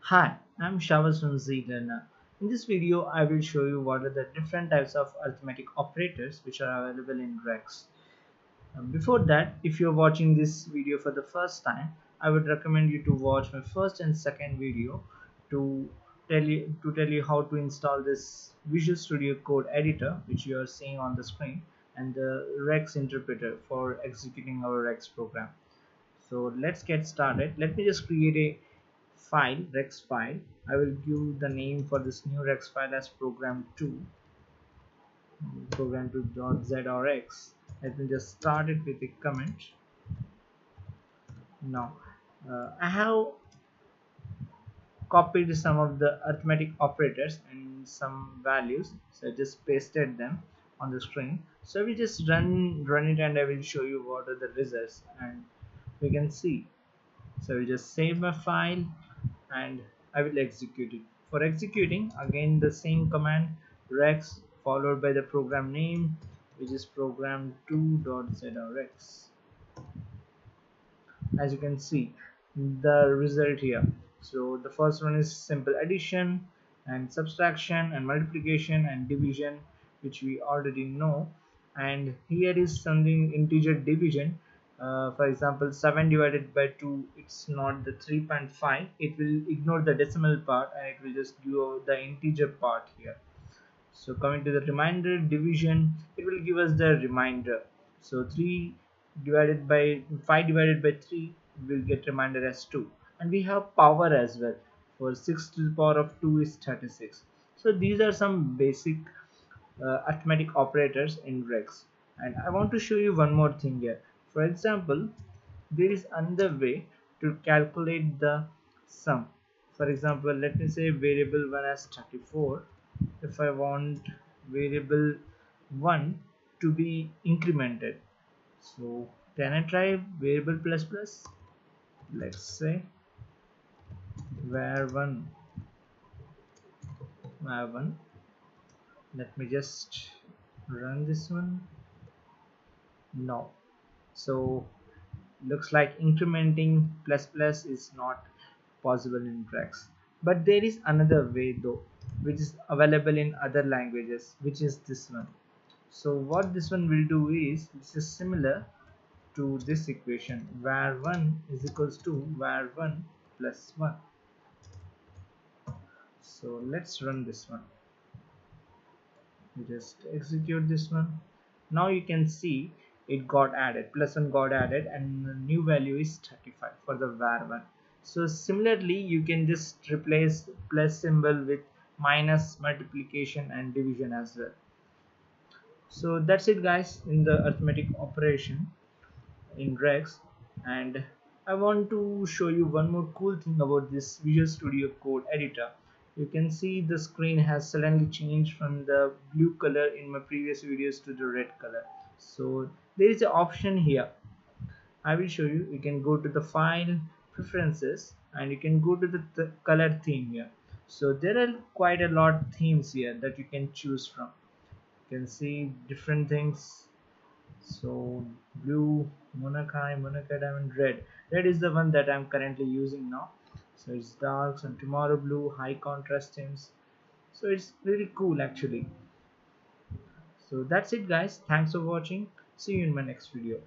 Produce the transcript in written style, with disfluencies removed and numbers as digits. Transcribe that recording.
Hi, I'm Shavas from ZLearner. In this video, I will show you what are the different types of arithmetic operators which are available in Rexx. Before that, if you're watching this video for the first time, I would recommend you to watch my first and second video to tell you how to install this Visual Studio Code editor which you are seeing on the screen and the Rexx interpreter for executing our Rexx program. So let's get started. Let me just create a file, Rexx file. I will give the name for this new Rexx file as program2 program2.zrx. Let me just start it with a comment. Now I have copied some of the arithmetic operators and some values, so I just pasted them on the screen. So we just run it and I will show you what are the results, and we can see. So we just save my file and I will execute it. For executing, again the same command, Rexx followed by the program name, which is program2.zrx. As you can see the result here. So the first one is simple addition and subtraction and multiplication and division, which we already know. And here is something integer division. For example, 7 divided by 2, it's not the 3.5. It will ignore the decimal part and it will just give the integer part here. So coming to the remainder division, it will give us the remainder. So 3 divided by 5 divided by 3 will get remainder as 2, and we have power as well. For 6 to the power of 2 is 36. So these are some basic arithmetic operators in Rexx, and I want to show you one more thing here. For example, there is another way to calculate the sum. For example, let me say variable 1 as 34. If I want variable 1 to be incremented, so can I try variable plus plus? Let's say var1 var1. Let me just run this one. No. So looks like incrementing plus plus is not possible in Rexx. But there is another way though, which is available in other languages, which is this one. So what this one will do is, this is similar to this equation, var1 is equals to var1 plus 1. So let's run this one. Just execute this one. Now you can see it got added, plus 1 got added, and the new value is 35 for the var1. So similarly you can just replace plus symbol with minus, multiplication and division as well. So that's it guys in the arithmetic operation in Rexx. And I want to show you one more cool thing about this Visual Studio Code editor. You can see the screen has suddenly changed from the blue color in my previous videos to the red color. So there is an option here. I will show you. You can go to the file preferences and you can go to the color theme here. So there are quite a lot themes here that you can choose from. You can see different things. So blue, Monaco diamond, red is the one that I'm currently using now. So it's darks and tomorrow blue, high contrast themes. So it's really cool actually. So that's it guys, thanks for watching, see you in my next video.